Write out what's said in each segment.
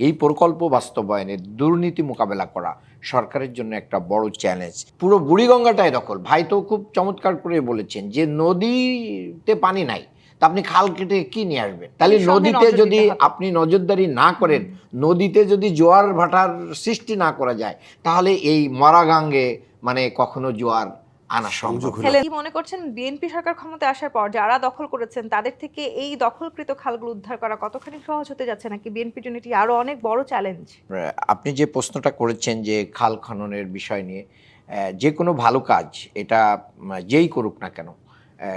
এই প্রকল্প বাস্তবায়নে দুর্নীতি মোকাবেলা করা সরকারের জন্য একটা বড় চ্যালেঞ্জ। পুরো বুড়িগঙ্গাটাই দখল। ভাই তো খুব চমৎকার করে বলেছেন যে নদীতে পানি নাই, তা আপনি খাল কেটে কি নিয়ে আসবেন? তাহলে নদীতে যদি আপনি নজরদারি না করেন, নদীতে যদি জোয়ার ভাটার সৃষ্টি না করা যায়, তাহলে এই মরাগাঙ্গে কখনো জোয়ার আনা সম্ভব না। কি মনে করছেন বিএনপি সরকার ক্ষমতায় আসার পর যারা দখল করেছেন তাদের থেকে এই দখলকৃত খালগুলো উদ্ধার করা কতখানি সহজ হতে যাচ্ছে, নাকি বিএনপির জন্য এটি আরো অনেক বড় চ্যালেঞ্জ? আপনি যে প্রশ্নটা করেছেন যে খাল খননের বিষয় নিয়ে, যে কোনো ভালো কাজ এটা যেই করুক না কেন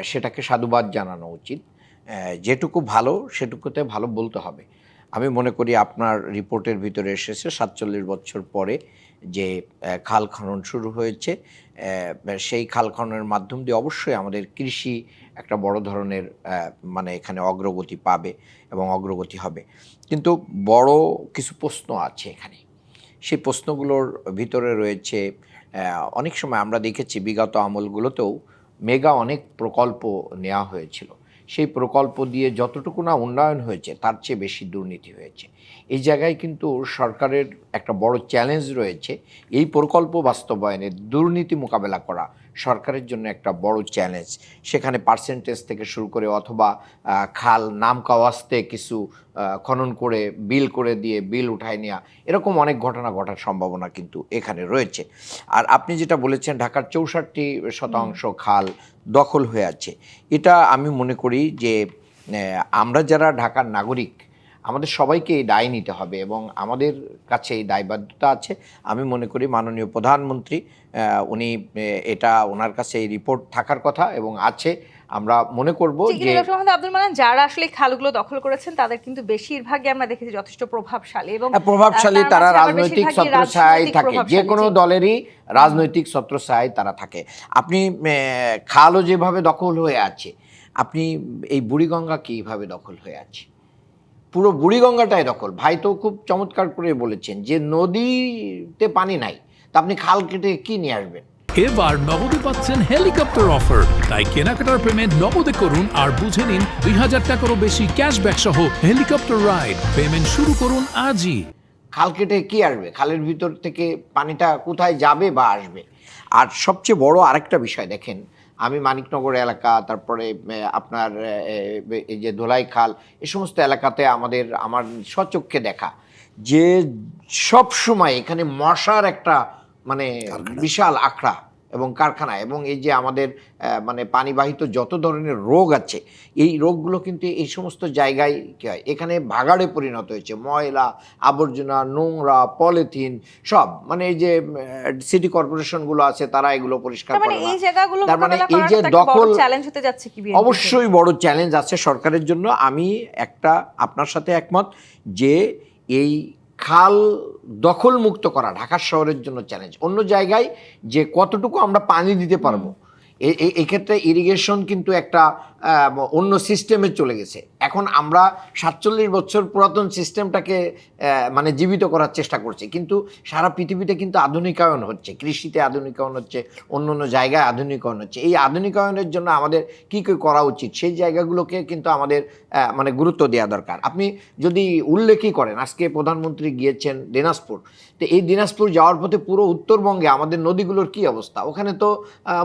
সেটাকে সাধুবাদ জানানো উচিত। যেটুকু ভালো সেটুকুতে ভালো বলতে হবে। আমি মনে করি আপনার রিপোর্টের ভিতরে এসেছে ৪৭ বছর পরে যে খাল খনন শুরু হয়েছে, সেই খাল খননের মাধ্যম দিয়ে অবশ্যই আমাদের কৃষি একটা বড় ধরনের এখানে অগ্রগতি পাবে এবং অগ্রগতি হবে। কিন্তু বড় কিছু প্রশ্ন আছে এখানে। সেই প্রশ্নগুলোর ভিতরে রয়েছে, অনেক সময় আমরা দেখেছি বিগত আমলগুলোতেও মেগা অনেক প্রকল্প নেওয়া হয়েছিল। সেই প্রকল্প দিয়ে যতটুকু না উন্নয়ন হয়েছে তার চেয়ে বেশি দুর্নীতি হয়েছে। এই জায়গায় কিন্তু সরকারের একটা বড় চ্যালেঞ্জ রয়েছে। এই প্রকল্প বাস্তবায়নে দুর্নীতি মোকাবেলা করা সরকারের জন্য একটা বড় চ্যালেঞ্জ। সেখানে পার্সেন্টেজ থেকে শুরু করে অথবা খাল নাম কাওয়াস্তে কিছু খনন করে বিল করে দিয়ে বিল উঠায় নেওয়া, এরকম অনেক ঘটনা ঘটার সম্ভাবনা কিন্তু এখানে রয়েছে। আর আপনি যেটা বলেছেন ঢাকার ৬৪% খাল দখল হয়ে আছে, এটা আমি মনে করি যে আমরা যারা ঢাকার নাগরিক আমাদের সবাইকে এই দায় নিতে হবে এবং আমাদের কাছে এই দায়বদ্ধতা আছে। আমি মনে করি মাননীয় প্রধানমন্ত্রী উনি এটা ওনার কাছে এই রিপোর্ট থাকার কথা এবং আছে। আমরা মনে করব যে আব্দুল মান্নান যারা আসলে খালগুলো দখল করেছেন তাদের কিন্তু বেশিরভাগই আমরা দেখেছি যথেষ্ট প্রভাবশালী এবং তারা রাজনৈতিক ছত্রছায়ায় থাকে, যে কোনো দলেরই রাজনৈতিক ছত্রছায়ায় তারা থাকে। আপনি খালও যেভাবে দখল হয়ে আছে, আপনি এই বুড়িগঙ্গা কিভাবে দখল হয়ে আছে? পুরো বুড়িগঙ্গাটাই দখল। ভাই তো খুব চমৎকার করে বলেছেন যে নদীতে পানি নাই, তা আপনি খাল কেটে কি নিয়ে আসবেন? এবার নগদে পাচ্ছেন হেলিকপ্টার অফার, তাই কেনাকাটার পেমেন্ট নগদে করুন আর বুঝে নিন ২০০০ টাকারও বেশি ক্যাশব্যাক সহ হেলিকপ্টার রাইড। পেমেন্ট শুরু করুন আজই। খাল কেটে কি আসবে? খালের ভিতর থেকে পানিটা কোথায় যাবে বা আসবে? আর সবচেয়ে বড় আরেকটা বিষয় দেখেন, আমি মানিকনগর এলাকা, তারপরে আপনার এই যে ধোলাই খাল, এই সমস্ত এলাকাতে আমার স্বচক্ষে দেখা যে সব সময় এখানে মশার একটা বিশাল আখড়া এবং কারখানা, এবং এই যে আমাদের পানিবাহিত যত ধরনের রোগ আছে, এই রোগগুলো কিন্তু এই সমস্ত জায়গায় কী হয়, এখানে ভাগাড়ে পরিণত হয়েছে। ময়লা আবর্জনা, নোংরা, পলিথিন সব, এই যে সিটি কর্পোরেশনগুলো আছে তারা এগুলো পরিষ্কার করে না। তার এই যে দখল অবশ্যই বড় চ্যালেঞ্জ আছে সরকারের জন্য। আমি আপনার সাথে একমত যে এই খাল দখল মুক্ত করা ঢাকা শহরের জন্য চ্যালেঞ্জ। অন্য জায়গায় যে কতটুকু আমরা পানি দিতে পারবো, এক্ষেত্রে ইরিগেশন কিন্তু একটা অন্য সিস্টেমে চলে গেছে। এখন আমরা ৪৭ বছর পুরাতন সিস্টেমটাকে জীবিত করার চেষ্টা করছি, কিন্তু সারা পৃথিবীতে কিন্তু আধুনিকায়ন হচ্ছে, কৃষিতে আধুনিকায়ন হচ্ছে, অন্য অন্য জায়গায় আধুনিকায়ন হচ্ছে। এই আধুনিকায়নের জন্য আমাদের কী কী করা উচিত সেই জায়গাগুলোকে কিন্তু আমাদের গুরুত্ব দেওয়া দরকার। আপনি যদি উল্লেখই করেন, আজকে প্রধানমন্ত্রী গিয়েছেন দিনাজপুর, তো এই দিনাজপুর যাওয়ার পথে পুরো উত্তরবঙ্গে আমাদের নদীগুলোর কি অবস্থা? ওখানে তো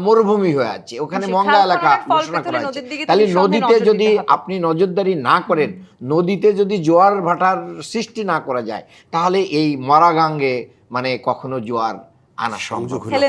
মরুভূমি হয়ে আছে, ওখানে মঙ্গা এলাকা ঘোষণা করা আছে। তাহলে নদীতে যদি আপনি নজরদারি না করেন, নদীতে যদি জোয়ার ভাটার সৃষ্টি না করা যায়, তাহলে এই মরাগাঙ্গে কখনো জোয়ার আনা সম্ভব।